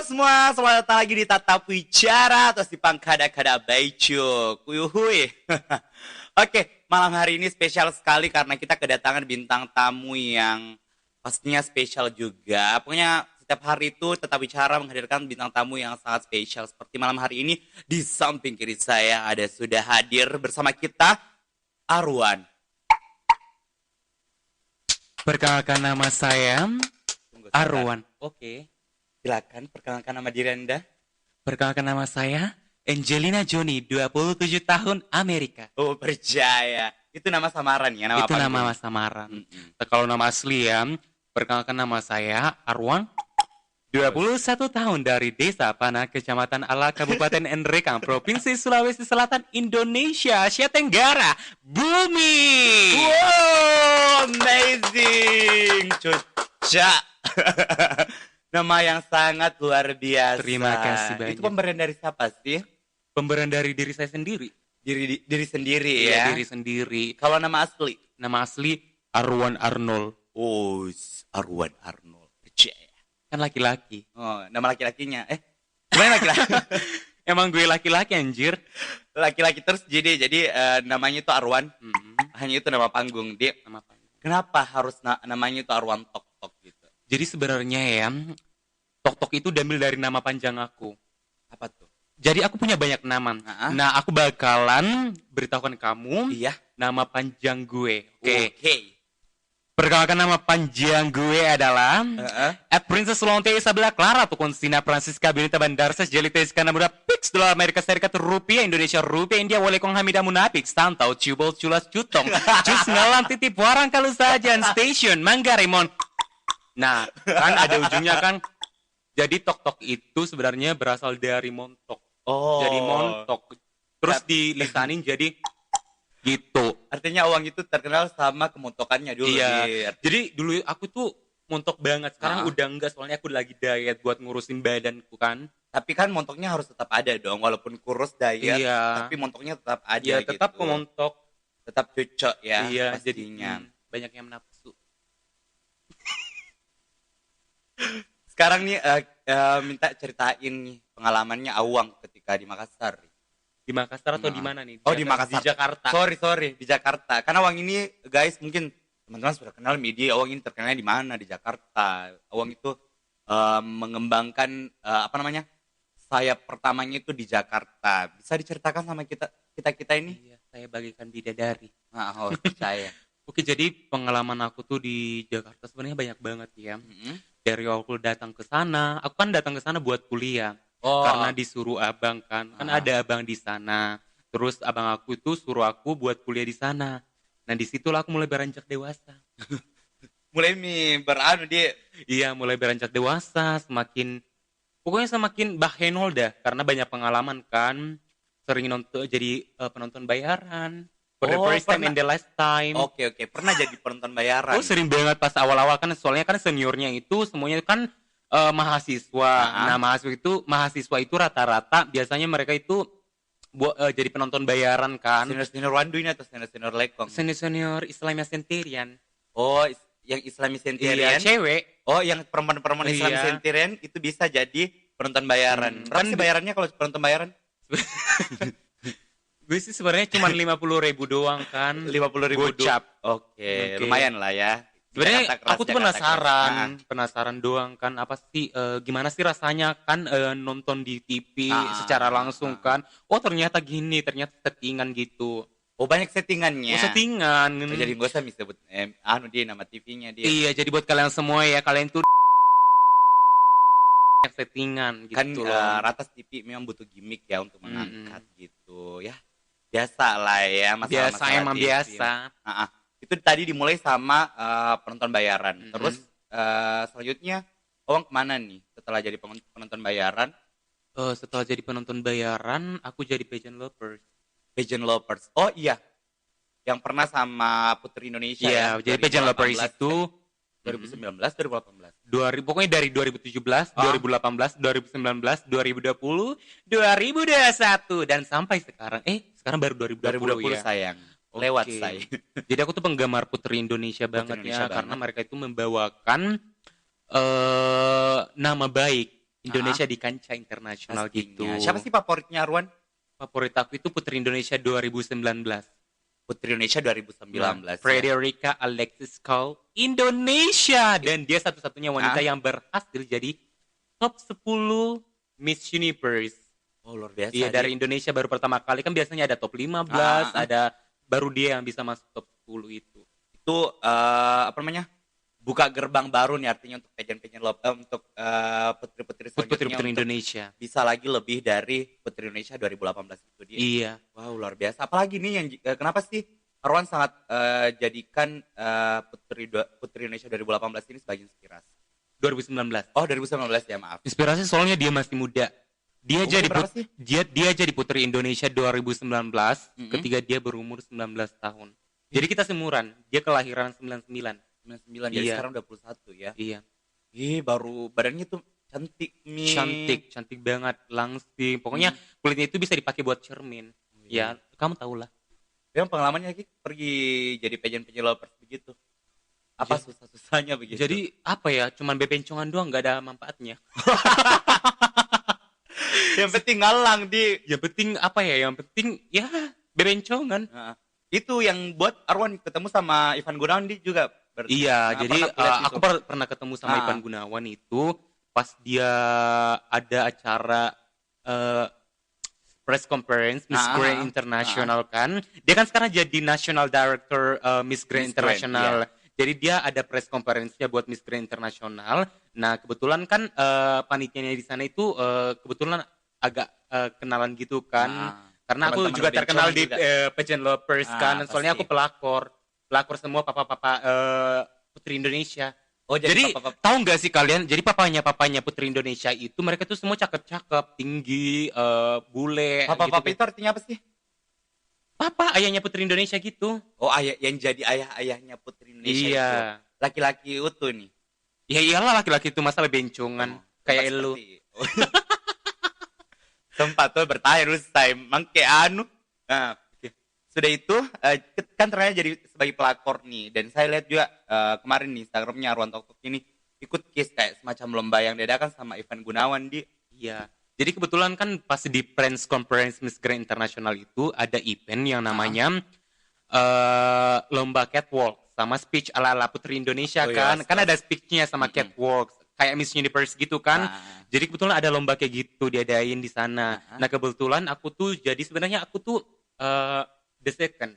semua, selamat datang lagi di Tatap Wicara atau si Pangkada-kada Baicu. Kuyuhui. Oke, malam hari ini spesial sekali karena kita kedatangan bintang tamu yang pastinya spesial juga. Pokoknya setiap hari itu Tatap Wicara menghadirkan bintang tamu yang sangat spesial. Seperti malam hari ini, di samping kiri saya ada sudah hadir bersama kita Arwan. Perkenalkan nama saya Tunggu, Arwan. Oke. Silakan perkenalkan nama diri Anda. Perkenalkan nama saya Angelina Johnny, 27 tahun, Amerika. Oh, percaya. Itu nama samaran ya, nama Itu panggung. nama samaran. Mm-mm. Kalau nama asli ya, perkenalkan nama saya Arwan, 21 tahun, dari Desa Pana, Kecamatan Ala, Kabupaten Nrekang, Provinsi Sulawesi Selatan, Indonesia, Asia Tenggara, Bumi. Wow, amazing. Cuca. Nama yang sangat luar biasa. Terima kasih banyak. Itu pemberian dari siapa sih? Pemberian dari diri saya sendiri. Diri sendiri Iya, ya. diri sendiri. Kalau nama asli? Nama asli Arwan Arnold. Oh, Arwan Arnold. Percaya. Kan laki-laki. Oh, nama laki-lakinya. Gimana laki-laki? Emang gue laki-laki anjir. Laki-laki terus jadi namanya itu Arwan. Mm-mm. Hanya itu nama panggung dia. Nama panggung. Kenapa harus namanya itu Arwan Tok Tok gitu? Jadi sebenarnya ya, Tok-Tok itu diambil dari nama panjang aku. Apa tuh? Jadi aku punya banyak nama. Ah. Nah, aku bakalan beritahukan kamu Iya. nama panjang gue. Oke. Oke. Perkenalkan, nama panjang gue adalah Heeh. Princess Lonte Isabella Clara Tukonsina Francisca Benita Bandarsa Jelita Iskandar Muda Pix Dolar Amerika Serikat Rupiah Indonesia Rupiah India Walekong Hamida Munafik Stantau Cubol Culas Cutong Cus Ngalam Titip Warang Kalau Sajan Station Manggarimon. Nah, kan ada ujungnya kan. Jadi tok-tok itu sebenarnya berasal dari montok. Oh. Jadi montok. Terus dilisanin jadi gitu. Artinya uang itu terkenal sama kemontokannya dulu. Iya. Dir. Jadi dulu aku tuh montok banget. Sekarang Ah. udah enggak, soalnya aku lagi diet buat ngurusin badanku kan. Tapi kan montoknya harus tetap ada dong, walaupun kurus diet, Iya. tapi montoknya tetap ada Iya, tetap gitu. montok. Tetap cocok ya Iya, pastinya. jadi banyak yang menafsu. Sekarang nih minta ceritain nih pengalamannya Awang ketika di Makassar. Di Makassar atau Nah. di mana nih? Oh, di Makassar. Di Jakarta. Sorry, di Jakarta. Karena Awang ini guys mungkin teman-teman sudah kenal media. Awang ini terkenalnya di mana? Di Jakarta. Awang itu mengembangkan sayap pertamanya itu di Jakarta. Bisa diceritakan sama kita ini? Iya, saya bagikan bidadari. Nah, percaya. Oke, jadi pengalaman aku tuh di Jakarta sebenarnya banyak banget ya. Mm-mm. Dari aku datang ke sana, aku kan datang ke sana buat kuliah. Oh, Karena disuruh abang kan Ah. ada abang di sana. Terus abang aku itu suruh aku buat kuliah di sana. Nah, disitulah aku mulai beranjak dewasa. mulai nih beranu dia. Iya, mulai beranjak dewasa, semakin bahenol dah, karena banyak pengalaman kan. Sering nonton jadi penonton bayaran. For the Oh, first time pernah. and the last time. Oke, pernah jadi penonton bayaran. Oh, sering banget pas awal-awal kan, soalnya kan seniornya itu semuanya kan mahasiswa. Ah. Nah, mahasiswa itu rata-rata biasanya mereka itu jadi penonton bayaran kan. Senior Wandu ini atau senior Lekong? Senior Islamia Sentirian. Oh, yang Islami Iya, Sentirian. cewek. Oh, yang perempuan-perempuan Islami Iya. Sentirian itu bisa jadi penonton bayaran. Berapa Kan sih bayarannya kalau penonton bayaran? Gue sih sebenarnya cuma 50.000 doang kan. 50.000 Gocap. Oke, Oke. lumayan lah ya. Sebenarnya Jakarta keras, aku tuh Jakarta keras. penasaran doang kan, apa sih gimana sih rasanya kan nonton di TV secara langsung kan. Oh, ternyata gini, ternyata settingan gitu. Oh, banyak settingannya. Oh, settingan. Oh, jadi gak usah disebut dia nama TV-nya dia. Iya, jadi buat kalian semua ya, kalian tuh settingan gitu Kan loh. Ratas TV memang butuh gimmick ya untuk mengangkat gitu ya. Biasa lah ya masalah-masalah Biasa, emang TV. biasa. Itu tadi dimulai sama penonton bayaran. Mm-mm. Terus selanjutnya Awang kemana nih setelah jadi penonton bayaran? Setelah jadi penonton bayaran, aku jadi pageant lovers. Pageant Lovers. Oh iya, yang pernah sama Putri Indonesia Iya, ya. jadi pageant lovers itu 2019, 2018. pokoknya dari 2017, 2018, 2019, 2020, 2021 dan sampai sekarang. Sekarang baru 2020 ya. sayang. Lewat Oke. saya. Jadi aku tuh penggemar Putri Indonesia banget Indonesia ya, karena banget. mereka itu membawakan nama baik Indonesia di kancah internasional gitu. Pastinya. Siapa sih favoritnya Arwan? Favorit aku itu Putri Indonesia 2019. Putri Indonesia 2019. Frederica Alexis Cole Indonesia, dan dia satu-satunya wanita yang berhasil jadi top 10 Miss Universe. Oh, luar biasa. Iya, dari Indonesia baru pertama kali, kan biasanya ada top 15, ada baru dia yang bisa masuk top 10 itu. Itu apa namanya? Buka gerbang baru nih artinya untuk pageant-pageant untuk putri-putri selanjutnya, Putri Indonesia. Bisa lagi lebih dari Putri Indonesia 2018 itu dia. Iya. Wow, luar biasa. Apalagi nih yang kenapa sih Arwan sangat jadikan Putri Indonesia 2018 ini sebagai inspirasi? 2019. Oh, 2019 ya, maaf. Inspirasi soalnya dia masih muda. Dia Umur jadi Putri Indonesia 2019 ketika dia berumur 19 tahun. Jadi kita seumuran. Dia kelahiran 99. 99, jadi sekarang 21 ya. Iya. Baru badannya tuh cantik nih. Cantik banget, langsing. Pokoknya kulitnya itu bisa dipakai buat cermin. Ya, kamu tahu lah. Yang pengalamannya pergi jadi pageant lovers begitu. Apa susah-susahnya begitu? Jadi apa ya? Cuman bebencongan doang, nggak ada manfaatnya. Yang penting ngalang di. Yang penting apa ya? Yang penting ya bebencongan. Itu yang buat Arwan ketemu sama Ivan Gunawan juga. Iya, jadi aku pernah ketemu sama Ivan Gunawan itu pas dia ada acara press conference Miss Grand International kan. Dia kan sekarang jadi National Director Miss Grand International. Jadi dia ada press conference-nya buat Miss Grand International. Nah, kebetulan kan panitianya di sana itu kebetulan agak kenalan gitu kan. Karena aku juga terkenal di pageant lovers kan. Soalnya aku pelakor semua papa-papa Putri Indonesia. Oh, jadi tahu nggak sih kalian? Jadi papanya Putri Indonesia itu mereka tuh semua cakep-cakep, tinggi, bule. Papa gitu. Itu artinya apa sih? Papa ayahnya Putri Indonesia gitu. Oh, ayah yang jadi ayahnya Putri Indonesia iya. Itu. Laki-laki utuh nih. Ya iyalah, laki-laki itu masa bencongan kayak elu. Sempat tuh bertanya dulu saya, mangke anu. Nah, sudah itu kan ternyata jadi sebagai pelakor nih, dan saya lihat juga kemarin nih Instagramnya Arwan Tok ini ikut case kayak semacam lomba yang diadakan sama Ivan Gunawan di. Iya. Jadi kebetulan kan pas di press conference Miss Grand International itu ada event yang namanya lomba catwalk sama speech ala Putri Indonesia kan. Kan ada speechnya sama catwalk kayak Miss Universe gitu kan. Jadi kebetulan ada lomba kayak gitu diadain di sana. Nah, kebetulan aku tuh sebenarnya aku tuh the second.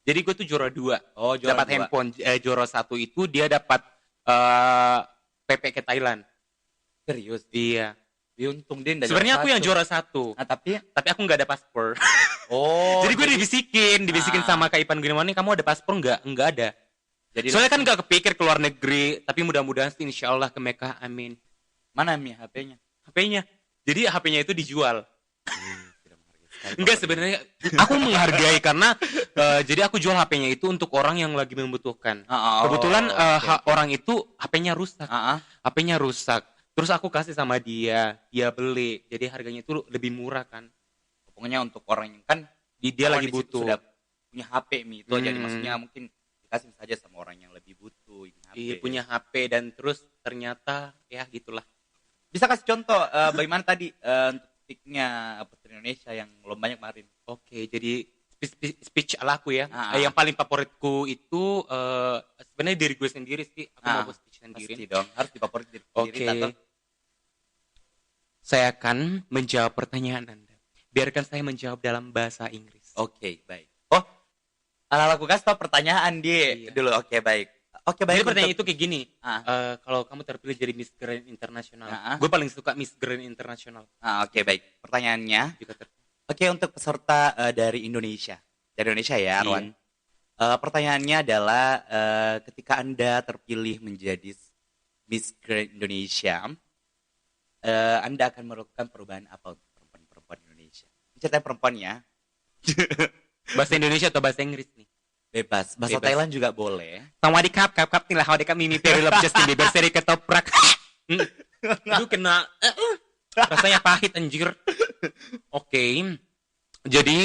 Jadi gue tuh juara 2. Oh, juara dapat 2. Handphone. Juara 1 itu dia dapat PP ke Thailand. Serius? Iya. Untung dia. Sebenarnya aku yang juara 1. Tapi aku nggak ada paspor. Oh. Jadi gue dibisikin sama Kak Ipan Gunawan, kamu ada paspor nggak? Nggak ada. Jadi soalnya kan nggak kepikir ke luar negeri, tapi mudah-mudahan sih insya Allah ke Mekah, amin. Mana nih HP-nya? HP-nya. Jadi HP-nya itu dijual. Enggak, sebenarnya aku menghargai karena jadi aku jual HP-nya itu untuk orang yang lagi membutuhkan. Kebetulan orang itu HP-nya rusak. HP-nya rusak. Terus aku kasih sama dia beli. Jadi harganya itu lebih murah kan. Pokoknya untuk orang yang kan dia lagi butuh. Sudah punya HP itu aja. Maksudnya mungkin dikasih saja sama orang yang lebih butuh. Iya, punya HP dan terus ternyata ya gitulah. Bisa kasih contoh bagaimana tadi untuk speech-nya Putri Indonesia yang lombanya kemarin? Oke, jadi speech ala aku ya. Yang paling favoritku itu sebenarnya diri gue sendiri sih. Aku mau buat speech sendiri. Pasti dong, harus difavorit diri sendiri. Oke. Saya akan menjawab pertanyaan Anda. Biarkan saya menjawab dalam bahasa Inggris. Oke, baik. Oh, aku kasih tau pertanyaan dia dulu. Oke, baik. Jadi pertanyaan itu kayak gini. Kalau kamu terpilih jadi Miss Grand International, gue paling suka Miss Grand International. Oke, baik. Pertanyaannya. Oke, untuk peserta dari Indonesia. Dari Indonesia ya, Arwan. Pertanyaannya adalah ketika Anda terpilih menjadi Miss Grand Indonesia, Anda akan melakukan perubahan apa untuk perempuan Indonesia? Ceritanya perempuan ya. Bahasa Indonesia atau bahasa Inggris nih? Bebas. Bahasa Thailand juga boleh. Sawadee kap nilah Sawadee kap mimi Perry Love Justin Bieber seri ketoprak. Aduh kena rasanya pahit anjir. Oke. Jadi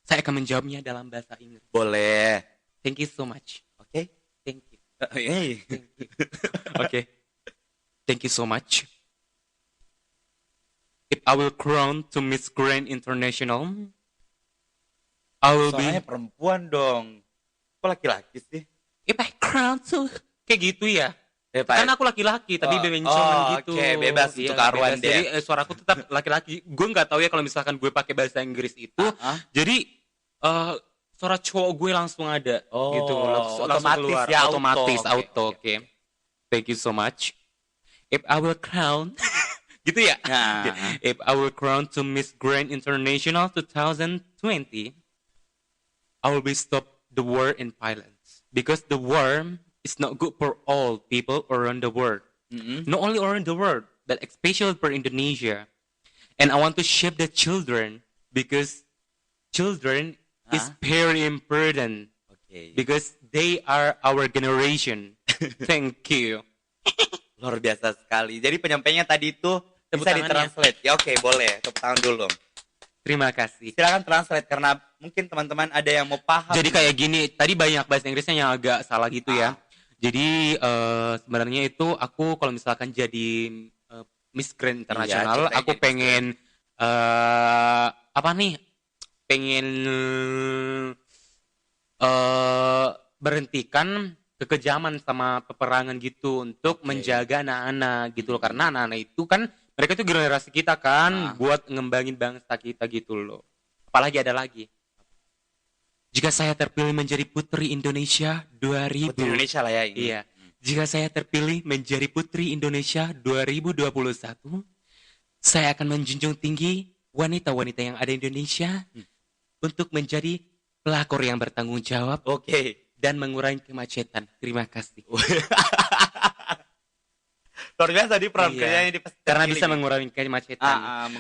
saya akan menjawabnya dalam bahasa Inggris. Boleh. Thank you so much. Oke. Thank you. Oke. Thank you so much. If I will crown to Miss Grand International, I will Soalnya be. perempuan dong. Kok laki-laki sih? If I crown to. Kayak gitu ya. Pak. Kan aku laki-laki, tadi Oh, bebencongan oh, gitu. oke, bebas Iya, untuk karuan bebas. deh. Jadi suaraku tetap laki-laki. Gue nggak tahu ya kalau misalkan gue pakai bahasa Inggris itu. Jadi suara cowok gue langsung ada Oh, gitu. Langsung otomatis keluar. ya, Otomatis, auto. auto. Oke. Thank you so much. If I will crown. Gitu ya. Nah. If I will crown to Miss Grand International 2020, I will be stop the war in violence. Because the war is not good for all people around the world. Not only around the world, but especially for Indonesia. And I want to shape the children because children is very important Oke. because they are our generation. Thank you. Luar biasa sekali. Jadi penyampainya tadi itu Tepuk bisa tangan ditranslate. Ya oke, boleh. Tepuk tangan dulu. Terima kasih. Silakan translate karena mungkin teman-teman ada yang mau paham. Jadi kayak gini, tadi banyak bahasa Inggrisnya yang agak salah gitu ya. Jadi sebenarnya itu aku kalau misalkan jadi Miss Grand International, ceritanya aku jadi pengen apa nih? Pengen berhentikan kekejaman sama peperangan gitu untuk menjaga anak-anak gitu loh. Karena anak-anak itu kan mereka itu generasi kita kan buat ngembangin bangsa kita gitu loh. Apalagi ada lagi. Jika saya terpilih menjadi Putri Indonesia 2000. Putri Indonesia lah ya ini. Iya. Jika saya terpilih menjadi Putri Indonesia 2021, saya akan menjunjung tinggi wanita-wanita yang ada di Indonesia untuk menjadi pelakor yang bertanggung jawab Oke. dan mengurangi kemacetan. Terima kasih. Luar biasa di peran Iya. kerjanya di Karena bisa mengurangi kemacetan.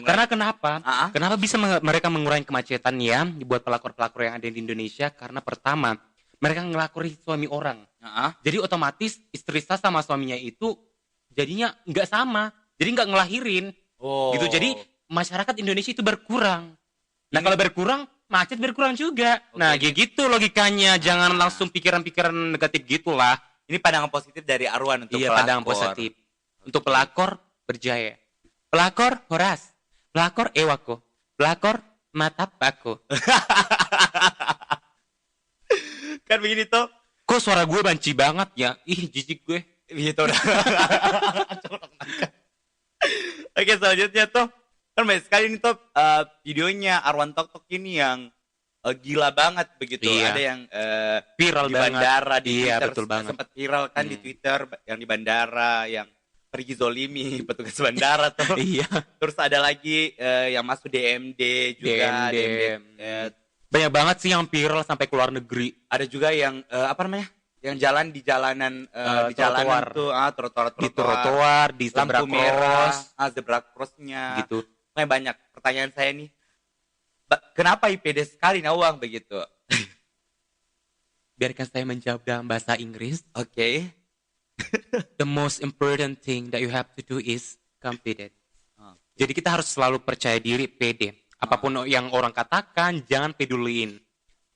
Karena kenapa? Kenapa bisa mereka mengurangi kemacetan ya buat pelakor-pelakor yang ada di Indonesia? Karena pertama, mereka ngelakori suami orang. Jadi otomatis istri sah sama suaminya itu jadinya nggak sama. Jadi nggak ngelahirin. Gitu. Jadi masyarakat Indonesia itu berkurang. Nah kalau berkurang, macet berkurang juga. Nah kayak gitu logikanya. Jangan langsung pikiran-pikiran negatif gitulah. Ini pandangan positif dari Arwan untuk Iya, pelakor. pandangan positif. Untuk pelakor berjaya. Pelakor Horas. Pelakor Ewako. Pelakor Matapako. Kan begini tuh. Kok suara gue banci banget ya? Ih, jijik gue. Gitu udah. Oke, selanjutnya tuh kan banyak sekali nih tuh videonya Arwan Tok Tok ini yang gila banget begitu. Iya. Ada yang Viral di banget. bandara di Iya, Twitter betul banget. sempat viral kan di Twitter yang di bandara yang pergi zolimi petugas bandara tuh. Iya. Terus ada lagi yang masuk DMD juga. DMD. eh, Banyak banget sih yang viral sampai ke luar negeri. ada juga yang apa namanya? Yang jalan di jalanan di jalanan trotoar. tuh trotoar Di trotoar, di zebra lampu merah, cross, zebra crossnya. gitu. Makanya banyak pertanyaan saya nih. Kenapa IPD sekali Nawang begitu? Biarkan saya menjawab dalam bahasa Inggris. Oke. The most important thing that you have to do is confident. Jadi kita harus selalu percaya diri, pede. Apapun yang orang katakan, jangan peduliin.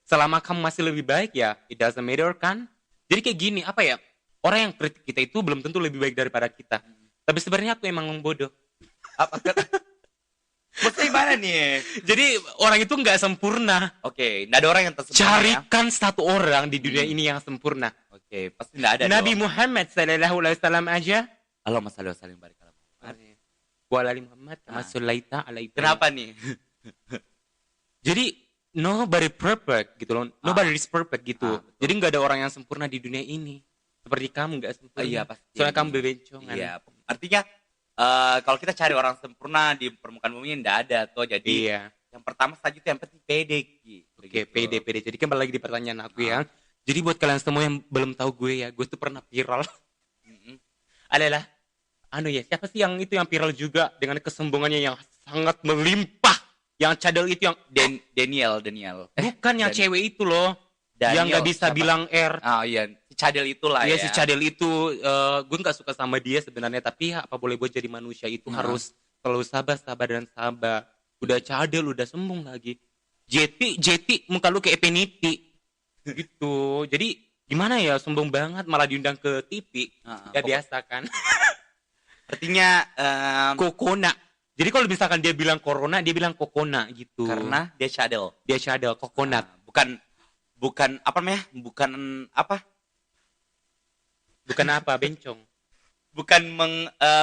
Selama kamu masih lebih baik ya, it doesn't matter kan? Jadi kayak gini, apa ya? Orang yang kritik kita itu belum tentu lebih baik daripada kita. Tapi sebenarnya aku emang bodoh. Maksudnya gimana nih? Jadi orang itu nggak sempurna. Oke, nggak ada orang yang tersempurna ya. Carikan satu orang di dunia ini yang sempurna. Oke, pasti nggak ada Nabi dong. Muhammad sallallahu alaihi wasallam aja. Allahumma shalli wa sallim barik ala Muhammad. Wa ala Muhammad kama shallaita ala Ibrahim. Kenapa nih? Jadi nobody perfect gitu loh. Nobody is perfect gitu. Betul. Jadi nggak ada orang yang sempurna di dunia ini. Seperti kamu nggak sempurna. Iya, pasti. Soalnya kamu bebencongan. Iya, artinya kalau kita cari orang sempurna di permukaan bumi nggak ada tuh. Jadi Iya. yang pertama saja itu yang penting pede. Oke, pede. Jadi kembali lagi di pertanyaan aku ya. Jadi buat kalian semua yang belum tahu gue ya, gue tuh pernah viral. Adalah siapa sih yang itu yang viral juga dengan kesombongannya yang sangat melimpah. Yang cadel itu yang Daniel. bukan yang cewek itu loh. Daniel, yang nggak bisa siapa? bilang R. Iya, si Cadel itulah Iya ya. si Cadel itu gue nggak suka sama dia sebenarnya, tapi apa boleh buat jadi manusia itu harus selalu sabar dan sabar. Udah Cadel udah sombong lagi. Jeti muka lu kayak peniti gitu. Jadi gimana ya, sombong banget malah diundang ke TV. Ya biasa kan. Artinya Kokona. Jadi kalau misalkan dia bilang corona, dia bilang kokona gitu. Karena dia cadel. Dia cadel, coconut. Bukan apa namanya? Bukan apa? Bukan apa, bencong. Bukan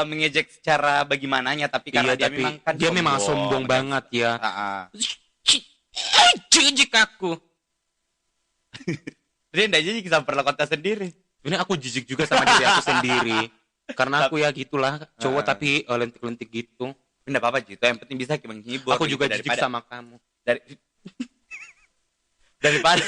mengejek secara bagaimananya, tapi karena Iya, dia tapi memang kan dia memang sombong banget ya. Jijik aku. Dia enggak jadi kita perlakuan sendiri. Ini aku jijik juga sama diri aku sendiri. Karena aku ya gitulah, cowok tapi lentik-lentik gitu. Enggak apa-apa gitu, yang penting bisa menghibur. Aku juga gitu, jijik sama kamu. Daripada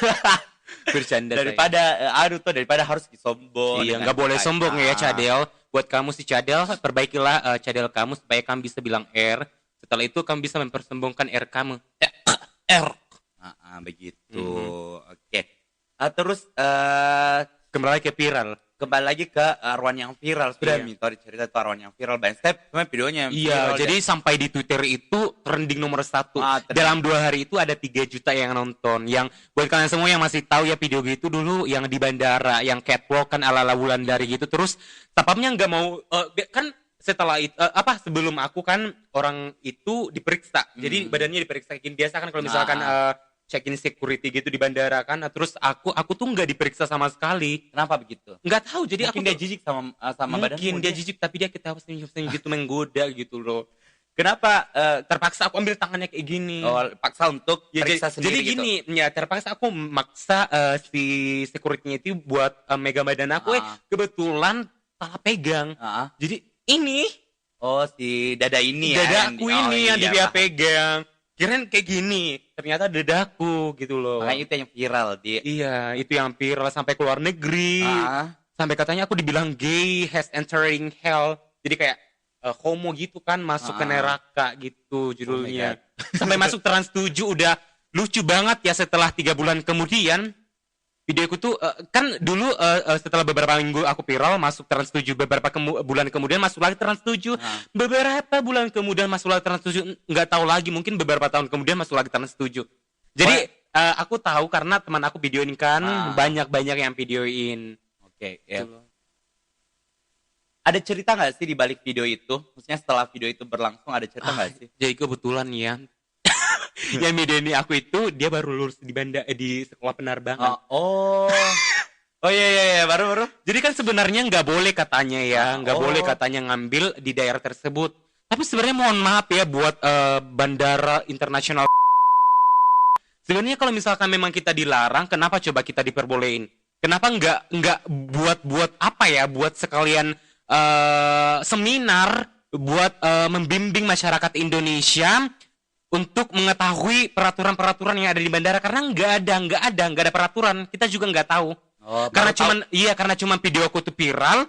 Bercanda daripada harus sombong. Iya, nggak boleh sombong ya, Cadel. Buat kamu si Cadel, perbaikilah Cadel kamu supaya kamu bisa bilang R. Setelah itu kamu bisa mempersombongkan R kamu. R. Begitu. Oke. Terus Kembali ke viral. Kembali lagi ke arwan yang viral. Sudah Mito cerita itu arwan yang viral. Banyak step videonya yang Iya, viral, jadi sampai di Twitter itu trending nomor 1. Dalam 2 hari itu ada 3 juta yang nonton. Yang buat kalian semua yang masih tahu ya, video gitu dulu yang di bandara, yang catwalk kan ala-ala Wulandari gitu. Terus tapapnya nggak mau kan setelah itu sebelum aku kan orang itu diperiksa. Jadi badannya diperiksa. Biasa kan kalau misalkan check-in security gitu di bandara kan. Nah, terus aku tuh nggak diperiksa sama sekali. Kenapa begitu? Nggak tahu. Jadi mungkin dia jijik sama badan. Mungkin dia jijik tapi dia ketawa senyum-senyum gitu menggoda gitu loh. Kenapa terpaksa aku ambil tangannya kayak gini? Oh, paksa untuk periksa sendiri. Jadi gini, gitu. Ya terpaksa aku maksa si security-nya itu buat megang badan aku. Kebetulan salah pegang. Jadi ini. Oh, si dada ini ya. Dadaku ini yang dia pegang. Kirain kayak gini, ternyata dadaku gitu loh. Makanya itu yang viral dia. Iya, itu yang viral sampai keluar negeri. Sampai katanya aku dibilang gay has entering hell. Jadi kayak homo gitu kan, masuk ke neraka gitu judulnya. Sampai masuk Trans 7 udah lucu banget ya. Setelah 3 bulan kemudian videoku tuh kan dulu setelah beberapa minggu aku viral masuk Trans 7, beberapa bulan kemudian masuk lagi Trans 7. Beberapa bulan kemudian masuk lagi Trans 7, nggak tahu lagi, mungkin beberapa tahun kemudian masuk lagi Trans 7. Jadi aku tahu karena teman aku videoin kan, banyak yang videoin. Oke, ya. Ada cerita nggak sih di balik video itu? Maksudnya setelah video itu berlangsung ada cerita nggak sih? Jadi kebetulan ya. Yang videoin aku itu dia baru lulus di sekolah penerbangan. Oh iya baru. Jadi kan sebenarnya nggak boleh katanya ya, boleh katanya ngambil di daerah tersebut. Tapi sebenarnya mohon maaf ya buat bandara internasional. Sebenarnya kalau misalkan memang kita dilarang, kenapa coba kita diperbolehin? Kenapa nggak buat apa ya? Buat sekalian seminar buat membimbing masyarakat Indonesia untuk mengetahui peraturan-peraturan yang ada di bandara, karena nggak ada peraturan, kita juga nggak tahu. Karena cuman video aku tuh viral,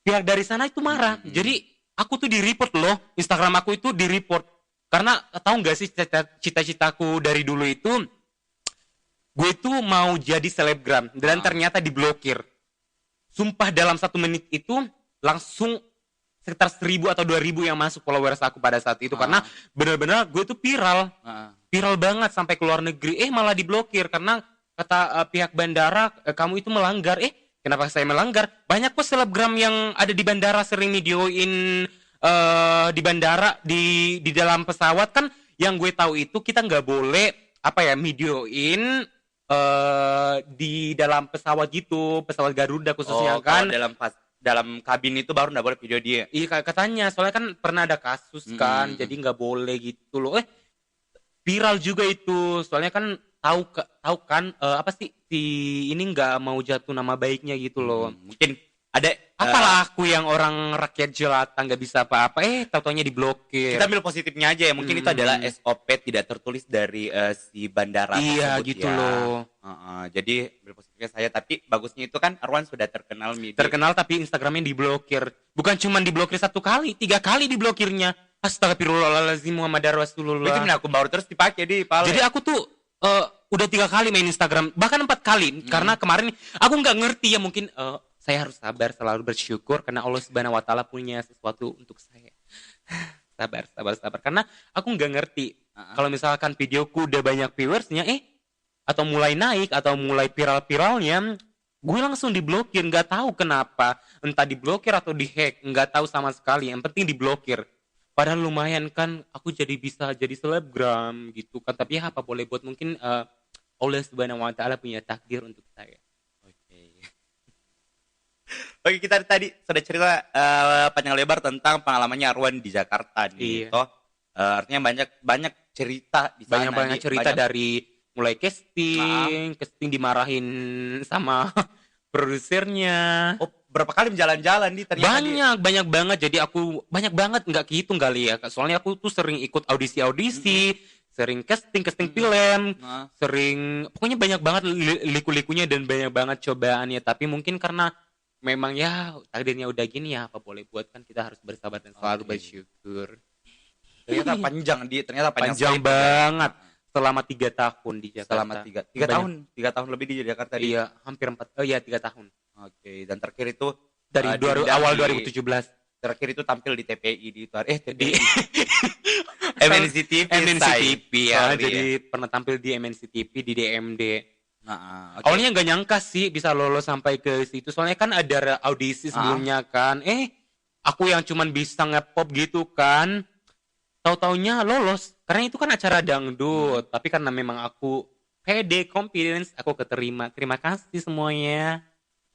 pihak dari sana itu marah. Jadi aku tuh di-report loh, Instagram aku itu di-report. Karena tahu nggak sih cita-citaku dari dulu itu, gue itu mau jadi selebgram dan ternyata diblokir. Sumpah dalam 1 menit itu langsung sekitar 1.000 atau 2.000 yang masuk followers aku pada saat itu. Karena benar-benar gue tuh viral banget sampai ke luar negeri. Malah diblokir karena kata pihak bandara, kamu itu melanggar. Kenapa saya melanggar? Banyak kok selebgram yang ada di bandara sering videoin di bandara, di dalam pesawat kan. Yang gue tahu itu kita nggak boleh videoin di dalam pesawat gitu, pesawat Garuda khususnya kan. Dalam kabin itu baru nggak boleh video dia. Iya katanya, soalnya kan pernah ada kasus kan, jadi nggak boleh gitu loh. Viral juga itu, soalnya kan tahu kan si ini nggak mau jatuh nama baiknya gitu loh. Mungkin ada apalah aku yang orang rakyat jelata nggak bisa apa-apa, tau-taunya diblokir. Kita ambil positifnya aja ya, mungkin itu adalah SOP tidak tertulis dari si bandara tersebut gitu ya. Loh. Jadi ambil positifnya saya, tapi bagusnya itu kan Arwan sudah terkenal tapi Instagramnya diblokir. Bukan cuma diblokir 1 kali, 3 kali diblokirnya. Astagfirullahaladzim Muhammad Rasulullah. Itu akun baru terus dipakai di Pale. Jadi aku tuh udah 3 kali main Instagram, bahkan 4 kali. Karena kemarin aku nggak ngerti ya, mungkin saya harus sabar, selalu bersyukur karena Allah Subhanahu wa taala punya sesuatu untuk saya. sabar. Karena aku nggak ngerti. Kalau misalkan videoku udah banyak viewersnya, atau mulai naik atau mulai viral-viralnya, gue langsung diblokir, nggak tahu kenapa. Entah diblokir atau dihack, nggak tahu sama sekali. Yang penting diblokir. Padahal lumayan kan aku jadi bisa jadi selebgram gitu kan. Tapi ya apa boleh buat, mungkin Allah Subhanahu wa taala punya takdir untuk saya. Oke. Oke, kita tadi sudah cerita panjang lebar tentang pengalamannya Arwan di Jakarta nih. Iya. Toh artinya banyak banyak cerita di sana. Banyak-banyak Di- cerita banyak- dari mulai casting dimarahin sama produsernya. Oh, berapa kali jalan-jalan di ternyata di Banyak banget. Jadi aku banyak banget nggak kehitung kali ya. Soalnya aku tuh sering ikut audisi, sering casting film, Nah, sering pokoknya banyak banget liku-likunya dan banyak banget cobaannya. Tapi mungkin karena memang ya takdirnya udah gini ya, apa boleh buat, kan kita harus bersabar dan selalu Oke. bersyukur. ternyata panjang ternyata panjang Panjang sekali banget. Selama 3 tahun di Jakarta. selama tiga tahun 3 tahun lebih di Jakarta di. Iya, hampir 4. Oh iya, 3 tahun. Oke, dan terakhir itu Dari diundang awal di- 2017. terakhir itu tampil di TPI di Di TPI MNC TV MNC say. TV ya. Sorry Jadi pernah tampil di MNC TV di DMD. Nah, oke. Awalnya nggak nyangka sih bisa lolos sampai ke situ. Soalnya kan ada audisi sebelumnya kan. Aku yang cuman bisa ngepop gitu kan. Tahu-taunya lolos. Karena itu kan acara dangdut. Tapi karena memang aku pede, confidence, aku keterima. Terima kasih semuanya.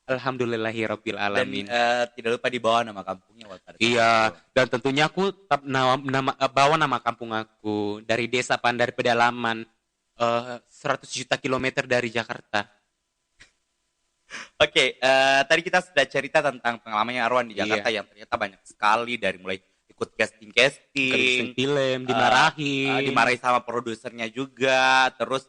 Alhamdulillahirabbil Dan alamin. tidak lupa dibawa nama kampungnya waktu pada saat Iya, itu. dan tentunya aku tetap bawa nama kampung aku dari desa Pandar Pedalaman, 100 juta kilometer dari Jakarta. Oke, tadi kita sudah cerita tentang pengalamannya Arwan di Jakarta yang ternyata banyak sekali, dari mulai ikut Casting casting, film, dimarahin, dimarahi sama produsernya juga, terus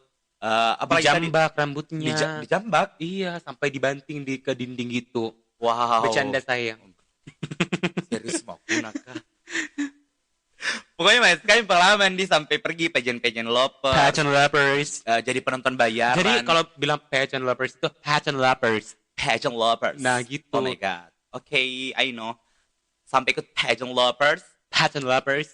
apalagi tadi dijambak rambutnya. dijambak. Iya, sampai dibanting ke dinding gitu. Wow. Bercanda sayang. Serius mau nakah? Pokoknya banyak sekali pengalaman di sampai pergi pageant loper, Pageant lovers. jadi penonton bayaran. Jadi kalau bilang pageant lovers itu pageant lovers. pageant lovers. Nah, gitu. Oh my god. Oke, I know. Sampai ke pageant lovers, Pageant lovers.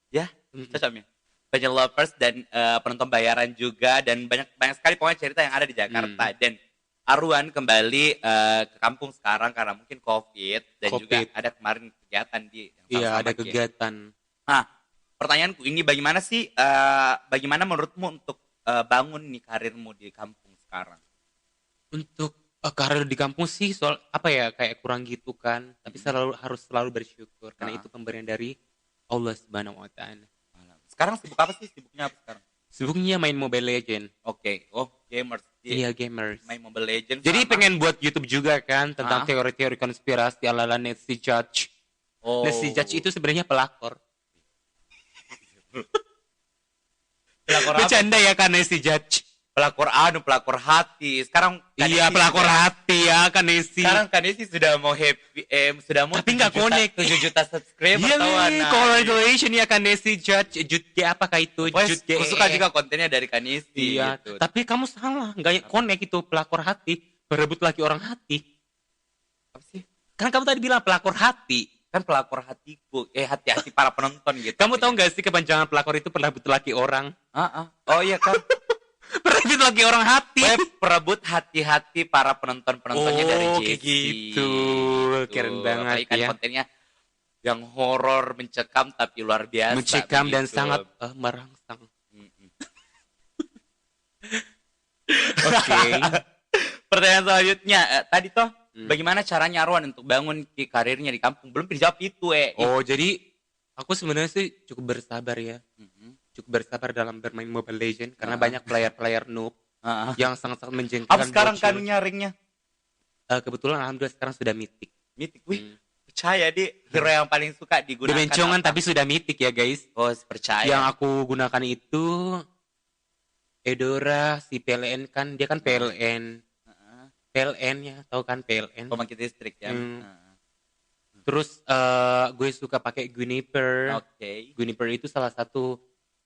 ya, cocoknya. Pageant lovers dan penonton bayaran juga, dan banyak sekali pokoknya cerita yang ada di Jakarta. Dan Arwan kembali ke kampung sekarang karena mungkin COVID dan juga COVID. ada kemarin kegiatan di yang Iya, sama-sama ada Ki. kegiatan. Nah, pertanyaanku ini bagaimana menurutmu untuk bangun nih karirmu di kampung sekarang? Untuk karir di kampung sih soal apa ya, kayak kurang gitu kan, tapi harus selalu bersyukur karena itu pemberian dari Allah Subhanahu wa taala. Sekarang sibuk apa sih? Sibuknya apa sekarang? Sibuknya main Mobile Legend. Oke, oh gamers. Iya, gamers. Main Mobile Legends. Jadi sama- pengen buat YouTube juga kan tentang Ah. teori-teori konspirasi ala-ala Nancy Judge. Oh. Nancy Judge itu sebenarnya pelakor. pelakor apa? Bercanda ya kan Nancy Judge. Pelakor hati. Sekarang Iya, pelakor hati ya kan Nancy. Sekarang Kanesi sudah mau happy, sudah mau Tapi nggak connect. 7 juta subscriber. Iya kawan. nih, Nah, congratulations ya kan Nancy Judge. Judge apakah itu? Pokoknya Judge aku suka juga kontennya dari Kanesi. Iya, gitu. tapi kamu salah, nggak connect itu pelakor hati, berebut laki orang hati. Apa sih? Kan kamu tadi bilang pelakor hati. Kan pelakor hatiku, hati-hati para penonton gitu. Kamu tahu nggak sih kepanjangan pelakor itu perebut laki orang? Oh iya kan. Perebut laki orang hati. Perebut hati-hati para penontonnya dari Oh, JC. kayak gitu. Keren banget Apalagi kan ya. kontennya yang horor, mencekam tapi luar biasa. Mencekam dan begitu. sangat merangsang. Mm-mm. Oke. Pertanyaan selanjutnya, tadi toh Hmm. bagaimana caranya Arwan untuk bangun karirnya di kampung? Belum dijawab itu, Oh, jadi aku sebenarnya sih cukup bersabar ya. Mhm. Cukup bersabar dalam bermain Mobile Legends karena Ah. banyak player-player noob Ah. yang sangat-sangat menjengkelkan. Apa sekarang bocil. kanunya ringnya? Kebetulan alhamdulillah sekarang sudah mythic. Mythic, wih. Percaya di hero yang paling suka digunakan. Dimensiongan apa? tapi sudah mythic ya guys. Oh, percaya. Yang aku gunakan itu Edora, si PLN kan, dia kan PLN. Heeh. PLN ya, tahu kan PLN. Pembangkit listrik ya. Hmm. Heeh. Terus gue suka pakai Guiniper. Oke. Guiniper itu salah satu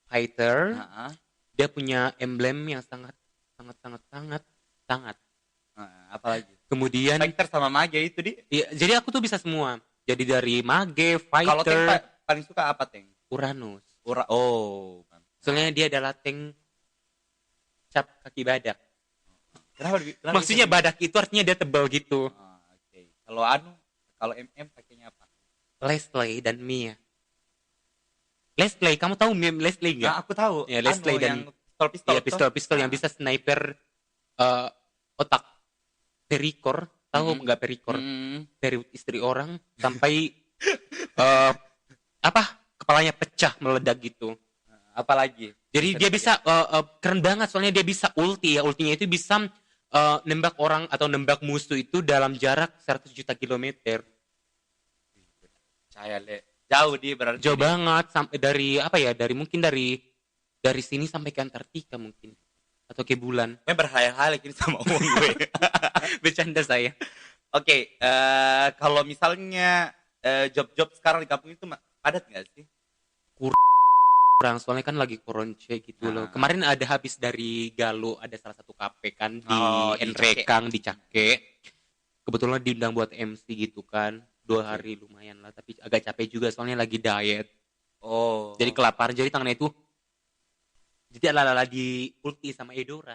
fighter. Heeh. Dia punya emblem yang sangat. Heeh, apalagi? Kemudian, Fighter sama mage itu di. ya, jadi aku tuh bisa semua. Jadi dari mage, Kalau tank fighter, paling suka apa tank? Uranus. Oh. Soalnya dia adalah tank cap kaki badak. Kenapa Maksudnya bisa- badak itu artinya dia tebal gitu. Oke. Kalau MM pakainya apa? Leslie dan Mia. Leslie, kamu tahu meme Leslie nggak? Nah, aku tahu. Ya, Leslie Anu, dan yang pistol-pistol ya tuh. pistol-pistol yang bisa sniper otak perikor, tahu nggak perikor? Dari istri orang sampai apa? Kepalanya pecah meledak gitu. Apalagi? Jadi dia bisa keren banget soalnya dia bisa ulti ya. Ultinya itu bisa nembak orang atau nembak musuh itu dalam jarak 100 juta kilometer. Saya jauh di berarti. Jauh banget sampai dari apa ya? Dari sini sampai ke Antartika mungkin atau ke bulan. Gue berhayal-hayal gini sama uang gue. Bercanda saya. Oke, kalau misalnya job-job sekarang di kampung itu padat nggak sih? Kurang soalnya kan lagi koronce gitu loh. Kemarin ada habis dari Galuh ada salah satu kafe kan di Enrekang di Cake. Kebetulan diundang buat MC gitu kan. 2 hari lumayan lah tapi agak capek juga soalnya lagi diet. Oh. Jadi kelaparan jadi tangannya itu jadi ala-ala di ulti sama Edora.